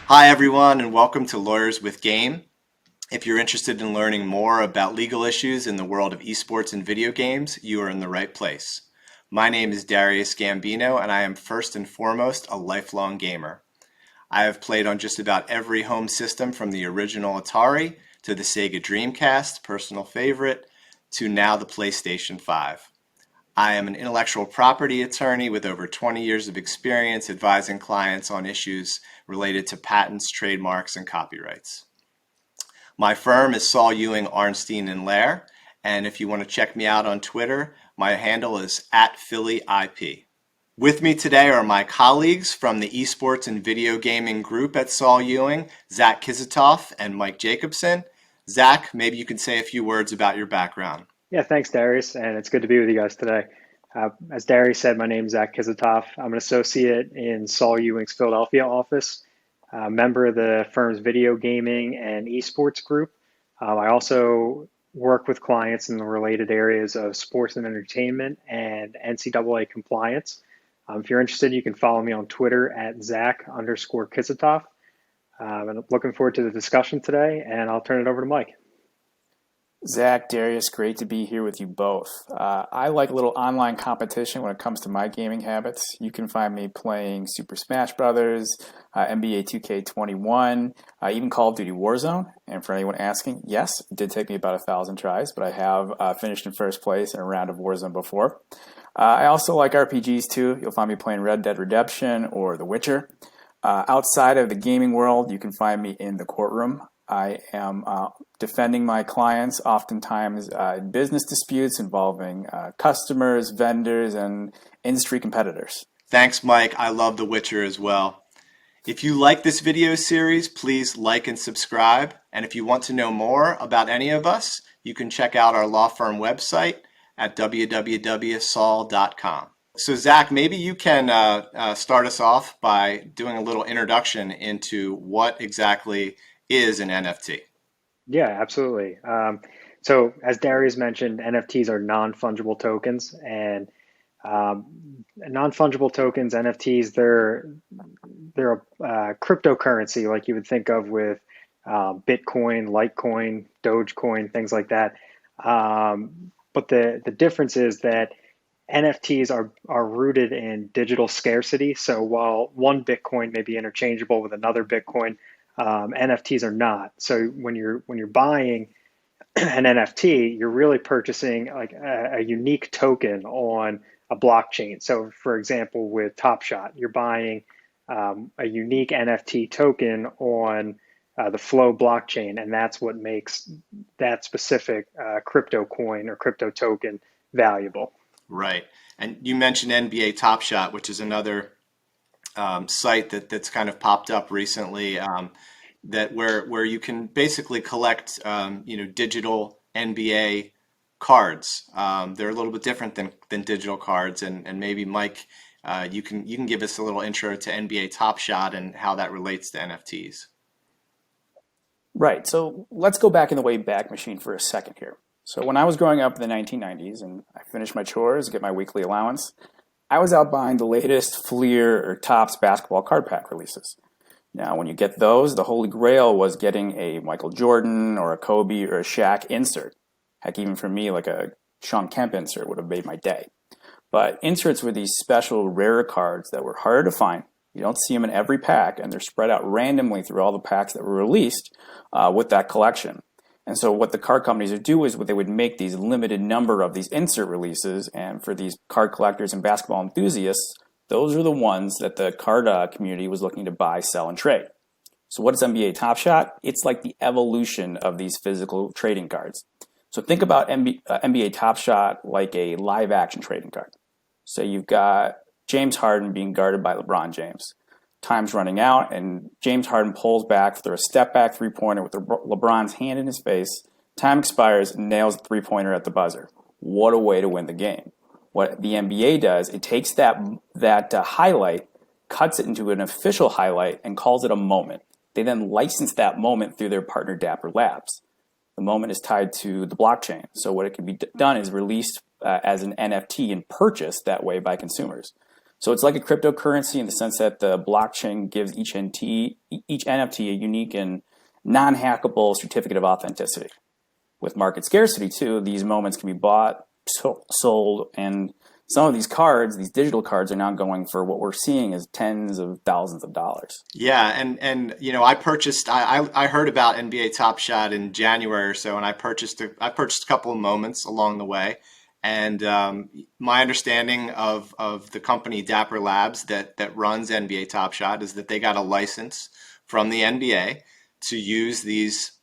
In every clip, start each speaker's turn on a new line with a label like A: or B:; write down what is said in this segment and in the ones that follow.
A: Hi everyone, and welcome to Lawyers with Game. If you're interested in learning more about legal issues in the world of esports and video games, you are in the right place. My name is Darius Gambino, and I am first and foremost a lifelong gamer. I have played on just about every home system from the original Atari to the Sega Dreamcast, personal favorite, to now the PlayStation 5. I am an intellectual property attorney with over 20 years of experience advising clients on issues related to patents, trademarks, and copyrights. My firm is Saul, Ewing, Arnstein, and Lehr, and if you want to check me out on Twitter, my handle is @PhillyIP. With me today are my colleagues from the esports and video gaming group at Saul Ewing, Zach Kizitaff and Mike Jacobson. Zach, maybe you can say a few words about your background.
B: Yeah, thanks, Darius, and it's good to be with you guys today. As Darius said, my name is Zach Kizitaff. I'm an associate in Saul Ewing's Philadelphia office, a member of the firm's video gaming and esports group. I also work with clients in the related areas of sports and entertainment and NCAA compliance. If you're interested, you can follow me on Twitter at Zach_Kizitaff. And I'm looking forward to the discussion today, and I'll turn it over to Mike.
C: Zach, Darius, great to be here with you both. I like a little online competition when it comes to my gaming habits. You can find me playing Super Smash Brothers, NBA 2K21, even Call of Duty Warzone. And for anyone asking, yes, it did take me about 1,000 tries, but I have finished in first place in a round of Warzone before. I also like RPGs too. You'll find me playing Red Dead Redemption or The Witcher. Outside of the gaming world, you can find me in the courtroom. I am defending my clients, oftentimes in business disputes involving customers, vendors, and industry competitors.
A: Thanks, Mike. I love The Witcher as well. If you like this video series, please like and subscribe. And if you want to know more about any of us, you can check out our law firm website at www.saul.com. So Zach, maybe you can start us off by doing a little introduction into what exactly is an NFT.
B: Yeah, absolutely. So as Darius mentioned, NFTs are non-fungible tokens, and non-fungible tokens, NFTs, they're a cryptocurrency like you would think of with Bitcoin, Litecoin, Dogecoin, things like that. But the difference is that NFTs are rooted in digital scarcity. So while one Bitcoin may be interchangeable with another Bitcoin, NFTs are not. So when you're buying an NFT, you're really purchasing like a unique token on a blockchain. So for example, with Top Shot, you're buying a unique NFT token on the Flow blockchain, and that's what makes that specific crypto coin or crypto token valuable.
A: Right. And you mentioned NBA Top Shot, which is another site that's kind of popped up recently, that where you can basically collect digital NBA cards. They're a little bit different than digital cards, and maybe Mike, you can give us a little intro to NBA Top Shot and how that relates to NFTs.
C: Right. So let's go back in the Wayback Machine for a second here. So when I was growing up in the 1990s and I finished my chores, get my weekly allowance, I was out buying the latest Fleer or Topps basketball card pack releases. Now, when you get those, the holy grail was getting a Michael Jordan or a Kobe or a Shaq insert. Heck, even for me, like a Sean Kemp insert would have made my day. But inserts were these special rarer cards that were harder to find. You don't see them in every pack, and they're spread out randomly through all the packs that were released with that collection. And so what the card companies would do is they would make these limited number of these insert releases, and for these card collectors and basketball enthusiasts, those are the ones that the card community was looking to buy, sell, and trade. So what is NBA Top Shot? It's like the evolution of these physical trading cards. So think about NBA Top Shot like a live action trading card. So you've got James Harden being guarded by LeBron James. Time's running out, and James Harden pulls back for a step-back three-pointer with LeBron's hand in his face. Time expires and nails the three-pointer at the buzzer. What a way to win the game. What the NBA does, it takes that highlight, cuts it into an official highlight, and calls it a moment. They then license that moment through their partner Dapper Labs. The moment is tied to the blockchain. So what it can be done is released as an NFT and purchased that way by consumers. So it's like a cryptocurrency in the sense that the blockchain gives each NFT a unique and non-hackable certificate of authenticity. With market scarcity too, these moments can be bought, sold, and some of these cards, these digital cards, are now going for what we're seeing as tens of thousands of dollars.
A: Yeah, and you know, I heard about NBA Top Shot in January or so, and I purchased a couple of moments along the way. And my understanding of the company Dapper Labs that runs NBA Top Shot is that they got a license from the NBA to use these,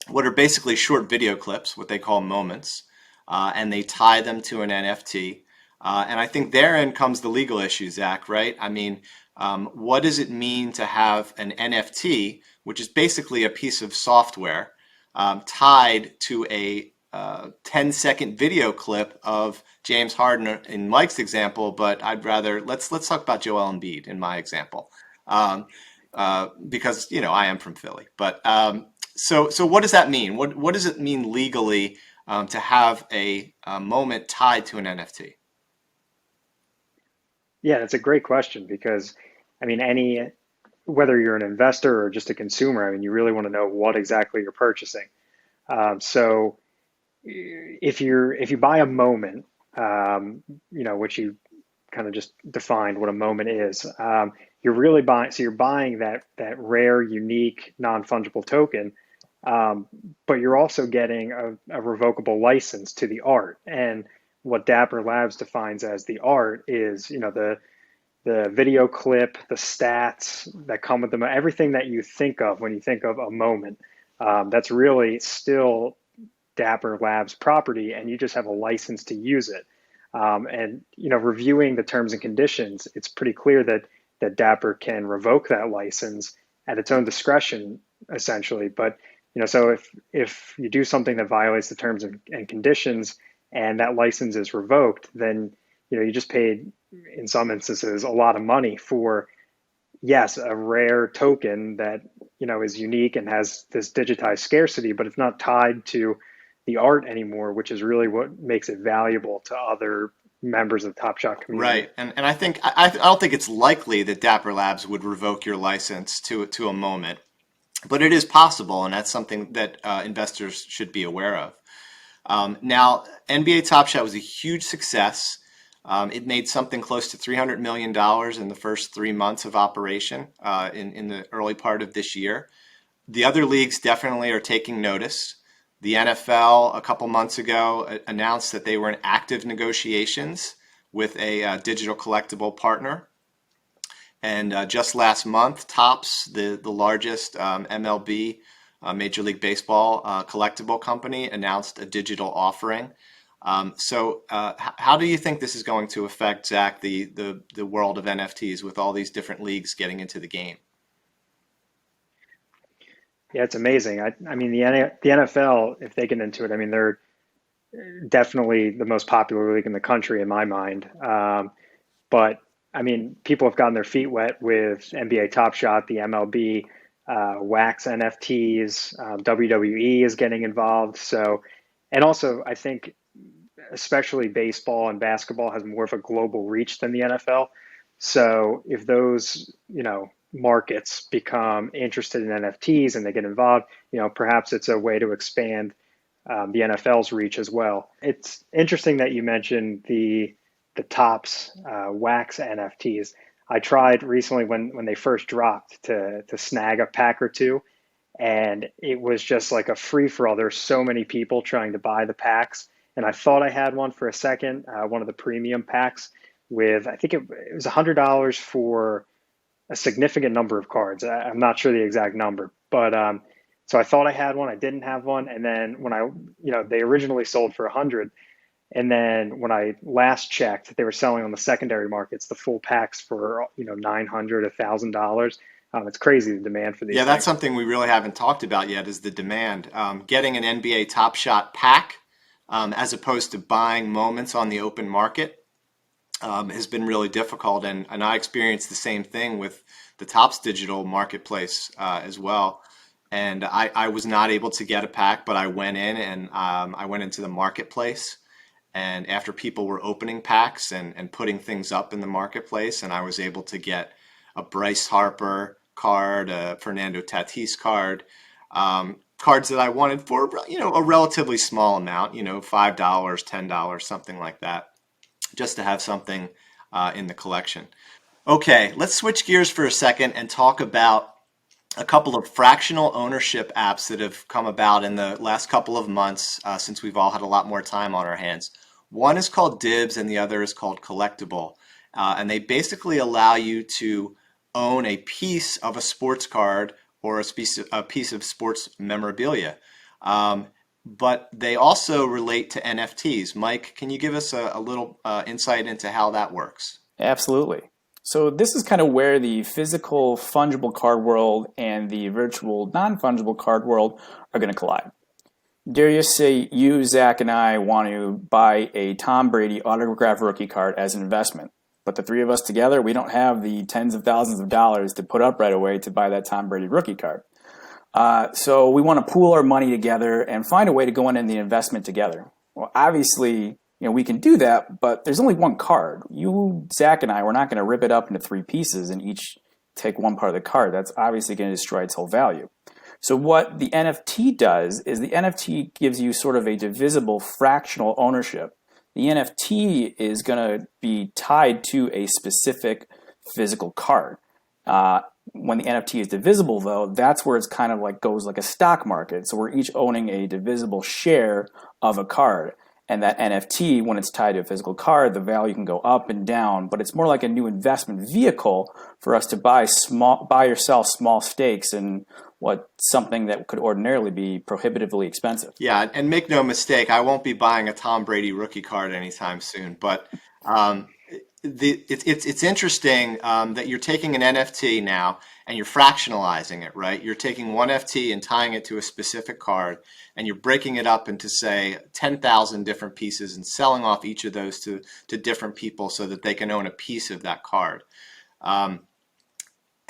A: what are basically short video clips, what they call moments, and they tie them to an NFT. And I think therein comes the legal issue, Zach, right? I mean, what does it mean to have an NFT, which is basically a piece of software, tied to a 10-second video clip of James Harden in Mike's example, but I'd rather, let's talk about Joel Embiid in my example, because, you know, I am from Philly. But so what does that mean? What does it mean legally to have a moment tied to an NFT?
B: Yeah, that's a great question because, I mean, whether you're an investor or just a consumer, I mean, you really want to know what exactly you're purchasing. So if you buy a moment, you know, which you kind of just defined what a moment is, you're really buying. So you're buying that rare, unique, non-fungible token, but you're also getting a revocable license to the art. And what Dapper Labs defines as the art is, you know, the video clip, the stats that come with them, everything that you think of when you think of a moment. That's really still Dapper Labs property, and you just have a license to use it. And you know, reviewing the terms and conditions, it's pretty clear that Dapper can revoke that license at its own discretion, essentially. But you know, so if you do something that violates the terms and conditions, and that license is revoked, then you know you just paid, in some instances, a lot of money for, yes, a rare token that you know is unique and has this digitized scarcity, but it's not tied to the art anymore, which is really what makes it valuable to other members of the Top Shot community.
A: Right, and I don't think it's likely that Dapper Labs would revoke your license to a moment, but it is possible, and that's something that investors should be aware of. Now, NBA Top Shot was a huge success. It made something close to $300 million in the first 3 months of operation in the early part of this year. The other leagues definitely are taking notice. The NFL a couple months ago announced that they were in active negotiations with a digital collectible partner. And just last month, Topps, the largest MLB, Major League Baseball collectible company, announced a digital offering. So how do you think this is going to affect, Zach, the world of NFTs with all these different leagues getting into the game?
B: Yeah, it's amazing. I mean, the NFL, if they get into it, I mean, they're definitely the most popular league in the country in my mind. But I mean, people have gotten their feet wet with NBA Top Shot, the MLB, Wax NFTs, WWE is getting involved. So, and also, I think especially baseball and basketball has more of a global reach than the NFL. So if those, you know, markets become interested in NFTs and they get involved, you know, perhaps it's a way to expand the NFL's reach as well. It's interesting that you mentioned the Topps Wax NFTs. I tried recently when they first dropped to snag a pack or two, and it was just like a free for all. There's so many people trying to buy the packs, and I thought I had one for a second, one of the premium packs with, I think it was $100 for a significant number of cards. I'm not sure the exact number, but so I thought I had one. I didn't have one, and then when they originally sold for 100, and then when I last checked, they were selling on the secondary markets the full packs for $900, $1,000. It's crazy the demand for these.
A: Yeah, that's
B: things.
A: something we really haven't talked about yet is the demand. Getting an NBA Top Shot pack as opposed to buying moments on the open market. has been really difficult. And I experienced the same thing with the Topps digital marketplace as well. And I was not able to get a pack, but I went in and I went into the marketplace. And after people were opening packs and putting things up in the marketplace, and I was able to get a Bryce Harper card, a Fernando Tatis card, cards that I wanted for, a relatively small amount, $5, $10, something like that, just to have something in the collection. Okay, let's switch gears for a second and talk about a couple of fractional ownership apps that have come about in the last couple of months since we've all had a lot more time on our hands. One is called Dibbs and the other is called Collectable. And they basically allow you to own a piece of a sports card or a piece of sports memorabilia. But they also relate to NFTs. Mike, can you give us a little insight into how that works?
C: Absolutely. So this is kind of where the physical fungible card world and the virtual non-fungible card world are going to collide. Darius, say you, Zach, and I want to buy a Tom Brady autographed rookie card as an investment. But the three of us together, we don't have the tens of thousands of dollars to put up right away to buy that Tom Brady rookie card. So we want to pool our money together and find a way to go in the investment together. Well, obviously, we can do that, but there's only one card. You, Zach, and I, we're not going to rip it up into three pieces and each take one part of the card. That's obviously going to destroy its whole value. So what the NFT does is the NFT gives you sort of a divisible fractional ownership. The NFT is going to be tied to a specific physical card. When the NFT is divisible, though, that's where it's kind of like goes like a stock market. So we're each owning a divisible share of a card. And that NFT, when it's tied to a physical card, the value can go up and down, but it's more like a new investment vehicle for us to buy or sell small stakes in something that could ordinarily be prohibitively expensive.
A: Yeah, and make no mistake, I won't be buying a Tom Brady rookie card anytime soon. But it's interesting that you're taking an NFT now and you're fractionalizing it, right? You're taking one FT and tying it to a specific card, and you're breaking it up into, say, 10,000 different pieces and selling off each of those to different people so that they can own a piece of that card.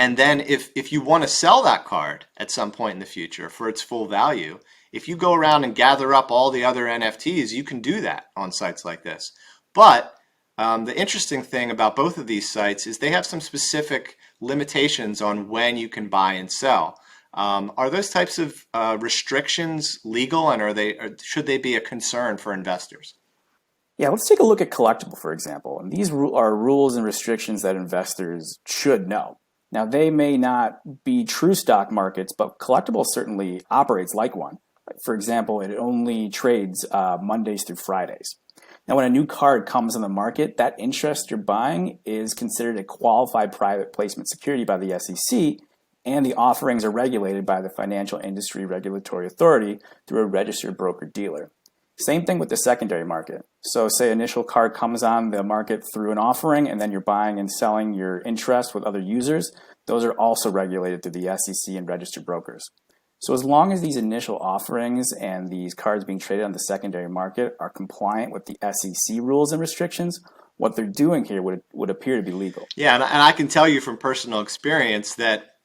A: And then if you want to sell that card at some point in the future for its full value, if you go around and gather up all the other NFTs, you can do that on sites like this. But the interesting thing about both of these sites is they have some specific limitations on when you can buy and sell. Are those types of restrictions legal, and should they be a concern for investors?
C: Yeah, let's take a look at Collectable, for example. And these are rules and restrictions that investors should know. Now, they may not be true stock markets, but Collectable certainly operates like one. For example, it only trades Mondays through Fridays. Now, when a new card comes on the market, that interest you're buying is considered a qualified private placement security by the SEC, and the offerings are regulated by the Financial Industry Regulatory Authority through a registered broker-dealer. Same thing with the secondary market. So say initial card comes on the market through an offering, and then you're buying and selling your interest with other users. Those are also regulated through the SEC and registered brokers. So as long as these initial offerings and these cards being traded on the secondary market are compliant with the SEC rules and restrictions, what they're doing here would appear to be legal.
A: Yeah, and I can tell you from personal experience that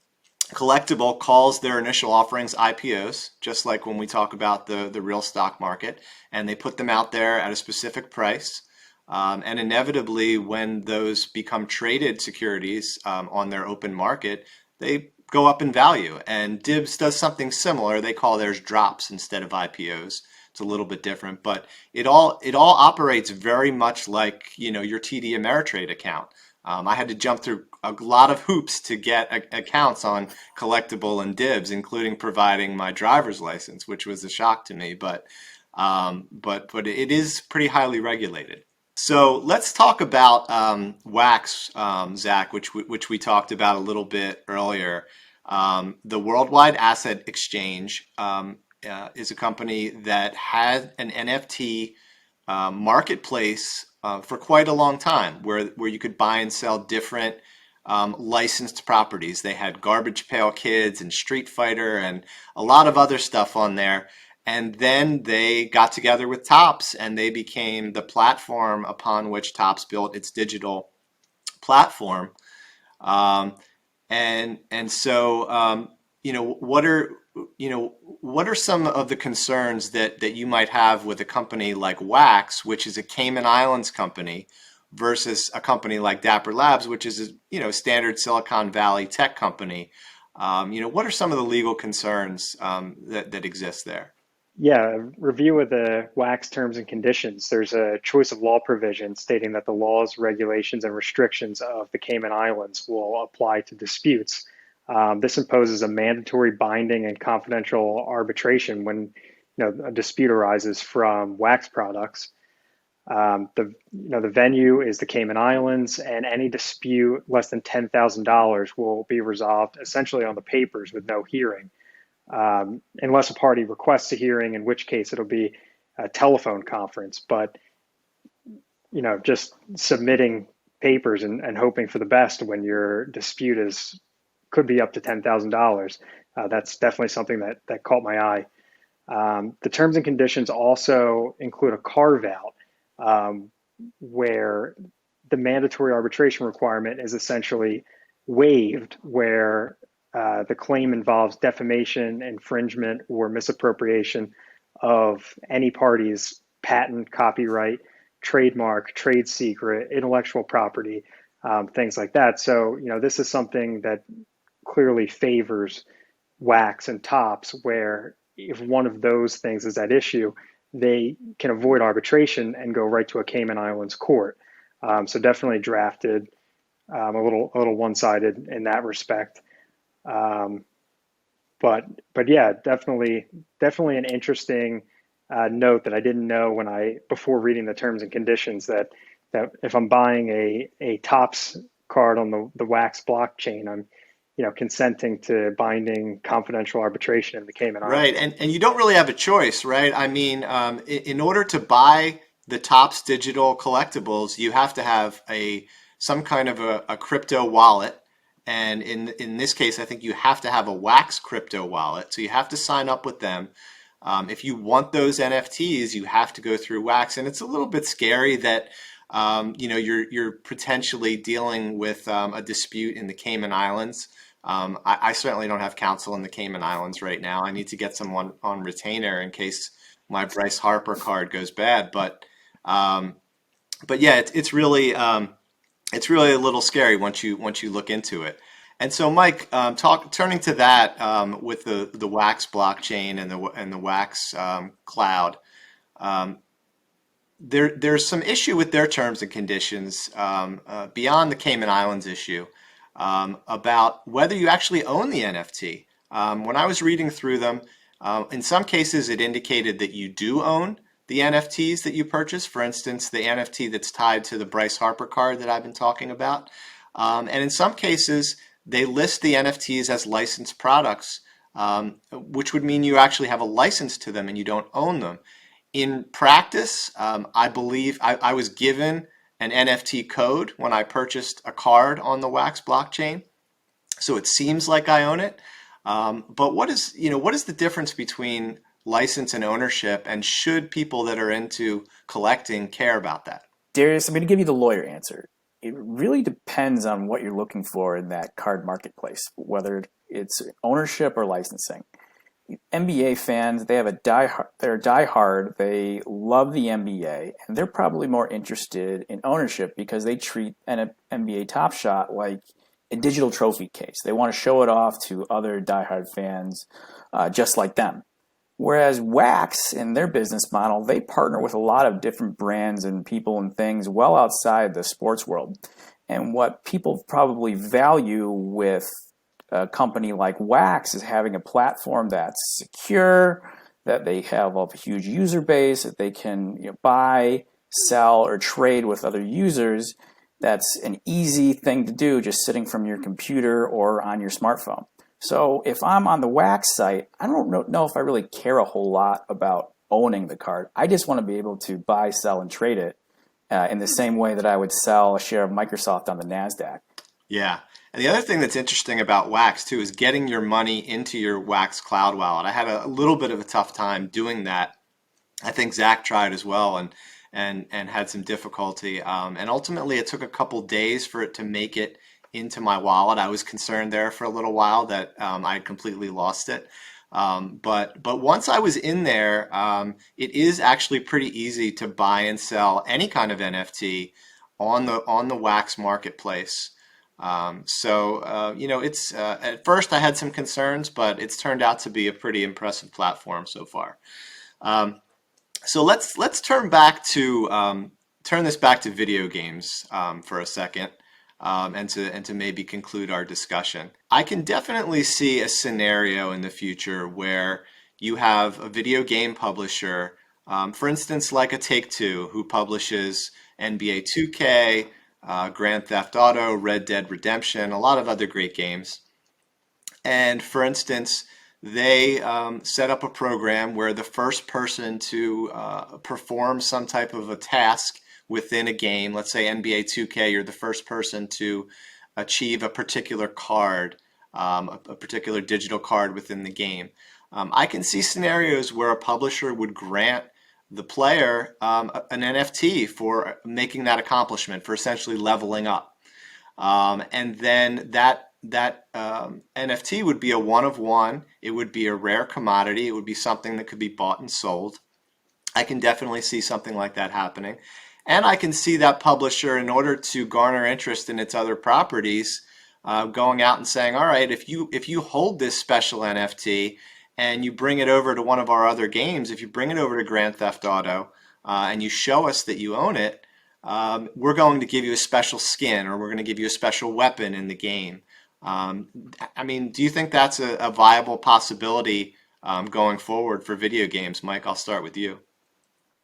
A: Collectable calls their initial offerings IPOs, just like when we talk about the real stock market, and they put them out there at a specific price. And inevitably, when those become traded securities on their open market, they go up in value. And Dibbs does something similar. They call theirs drops instead of IPOs. It's a little bit different, but it all operates very much like your TD Ameritrade account. I had to jump through a lot of hoops to get accounts on Collectable and Dibbs, including providing my driver's license, which was a shock to me. But it is pretty highly regulated. So let's talk about WAX, Zach, which we talked about a little bit earlier. The Worldwide Asset Exchange is a company that had an NFT marketplace for quite a long time, where you could buy and sell different licensed properties. They had Garbage Pail Kids and Street Fighter and a lot of other stuff on there. And then they got together with Topps and they became the platform upon which Topps built its digital platform. Um, and so, what are some of the concerns that you might have with a company like Wax, which is a Cayman Islands company, versus a company like Dapper Labs, which is a standard Silicon Valley tech company? What are some of the legal concerns that exist there?
B: Yeah, a review of the WACS terms and conditions. There's a choice of law provision stating that the laws, regulations, and restrictions of the Cayman Islands will apply to disputes. This imposes a mandatory binding and confidential arbitration when a dispute arises from wax products. The venue is the Cayman Islands, and any dispute less than $10,000 will be resolved essentially on the papers with no hearing, unless a party requests a hearing, in which case it'll be a telephone conference. But just submitting papers and hoping for the best when your dispute could be up to $10,000. That's definitely something that caught my eye. The terms and conditions also include a carve out where the mandatory arbitration requirement is essentially waived, where the claim involves defamation, infringement, or misappropriation of any party's patent, copyright, trademark, trade secret, intellectual property, things like that. So, this is something that clearly favors Wax and Topps, where if one of those things is at issue, they can avoid arbitration and go right to a Cayman Islands court. So definitely drafted a little one-sided in that respect. But yeah, definitely an interesting note that I didn't know before reading the terms and conditions, that if I'm buying a Topps card on the Wax blockchain, I'm consenting to binding confidential arbitration in the Cayman Islands.
A: Right, and you don't really have a choice, right? I mean, in order to buy the Topps digital collectibles, you have to have some kind of a crypto wallet, and in this case, I think you have to have a Wax crypto wallet. So you have to sign up with them. If you want those NFTs, you have to go through Wax, and it's a little bit scary that you're potentially dealing with a dispute in the Cayman Islands. I certainly don't have counsel in the Cayman Islands right now. I need to get someone on retainer in case my Bryce Harper card goes bad. But yeah, it's really a little scary once you look into it. And so, Mike, turning to that with the Wax blockchain and the Wax cloud. There's some issue with their terms and conditions beyond the Cayman Islands issue about whether you actually own the NFT. When I was reading through them, in some cases it indicated that you do own the NFTs that you purchase. For instance, the NFT that's tied to the Bryce Harper card that I've been talking about. And in some cases, they list the NFTs as licensed products, which would mean you actually have a license to them and you don't own them. In practice, I believe I was given an NFT code when I purchased a card on the Wax blockchain, so it seems like I own it. But what is the difference between license and ownership, and should people that are into collecting care about that?
C: Darius, I'm going to give you the lawyer answer. It really depends on what you're looking for in that card marketplace, whether it's ownership or licensing. NBA fans, they're diehard. They love the NBA, and they're probably more interested in ownership because they treat an NBA Top Shot like a digital trophy case. They want to show it off to other diehard fans just like them. Whereas Wax, in their business model, they partner with a lot of different brands and people and things well outside the sports world. And what people probably value with a company like Wax is having a platform that's secure, that they have a huge user base, that they can buy, sell, or trade with other users. That's an easy thing to do just sitting from your computer or on your smartphone. So if I'm on the Wax site, I don't know if I really care a whole lot about owning the card. I just want to be able to buy, sell, and trade it in the same way that I would sell a share of Microsoft on the NASDAQ.
A: Yeah. And the other thing that's interesting about Wax too is getting your money into your Wax cloud wallet. I had a little bit of a tough time doing that. I think Zach tried as well and had some difficulty. And ultimately, it took a couple days for it to make it into my wallet. I was concerned there for a little while that I had completely lost it. But once I was in there, it is actually pretty easy to buy and sell any kind of NFT on the Wax marketplace. It's at first I had some concerns, but it's turned out to be a pretty impressive platform so far. So let's turn this back to video games for a second, and to maybe conclude our discussion. I can definitely see a scenario in the future where you have a video game publisher, for instance, like a Take-Two, who publishes NBA 2K, Grand Theft Auto, Red Dead Redemption, a lot of other great games. And for instance, they set up a program where the first person to perform some type of a task within a game, let's say NBA 2K, you're the first person to achieve a particular card, a particular digital card within the game. I can see scenarios where a publisher would grant the player an NFT for making that accomplishment, for essentially leveling up. And then that NFT would be a one of one. It would be a rare commodity. It would be something that could be bought and sold. I can definitely see something like that happening. And I can see that publisher, in order to garner interest in its other properties, going out and saying, all right, if you hold this special NFT and you bring it over to one of our other games, if you bring it over to Grand Theft Auto and you show us that you own it, we're going to give you a special skin, or we're going to give you a special weapon in the game. Do you think that's a viable possibility going forward for video games? Mike, I'll start with you.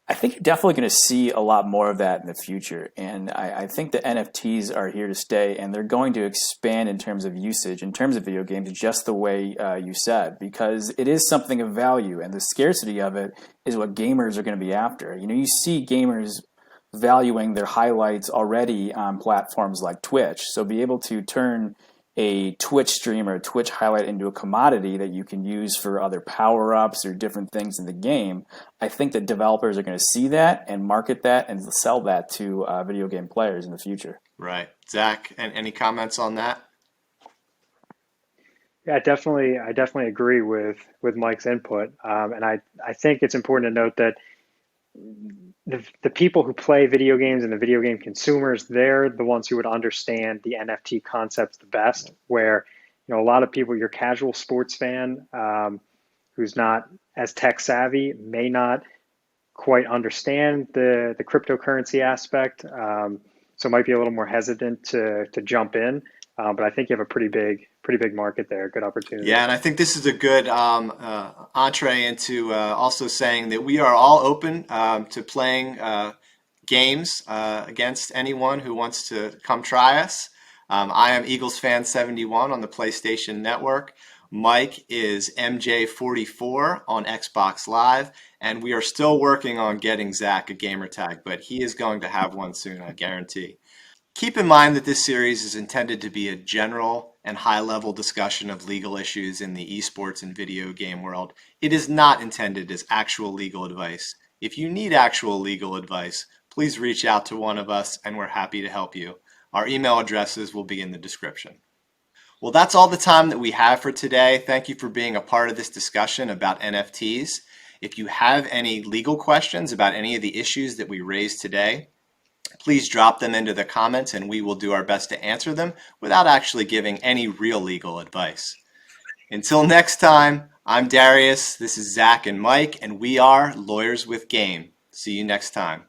C: I think you're definitely going to see a lot more of that in the future. And I think the NFTs are here to stay, and they're going to expand in terms of usage, in terms of video games, just the way you said, because it is something of value, and the scarcity of it is what gamers are going to be after. You see gamers valuing their highlights already on platforms like Twitch. So be able to turn a Twitch stream or a Twitch highlight into a commodity that you can use for other power-ups or different things in the game. I think that developers are going to see that and market that and sell that to video game players in the future.
A: Right. Zach, any comments on that?
B: Yeah, I definitely agree with Mike's input. And I think it's important to note that the people who play video games and the video game consumers, they're the ones who would understand the NFT concepts the best, where, a lot of people, your casual sports fan, who's not as tech savvy, may not quite understand the cryptocurrency aspect. So might be a little more hesitant to jump in. But I think you have a pretty big market there, good opportunity.
A: Yeah, and I think this is a good entree into also saying that we are all open to playing games against anyone who wants to come try us. I am Eagles Fan 71 on the PlayStation Network. Mike is MJ44 on Xbox Live, and we are still working on getting Zach a gamertag, but he is going to have one soon, I guarantee. Keep in mind that this series is intended to be a general and high-level discussion of legal issues in the esports and video game world. It is not intended as actual legal advice. If you need actual legal advice, please reach out to one of us and we're happy to help you. Our email addresses will be in the description. Well, that's all the time that we have for today. Thank you for being a part of this discussion about NFTs. If you have any legal questions about any of the issues that we raised today, please drop them into the comments and we will do our best to answer them without actually giving any real legal advice. Until next time, I'm Darius, this is Zach and Mike, and we are Lawyers with Game. See you next time.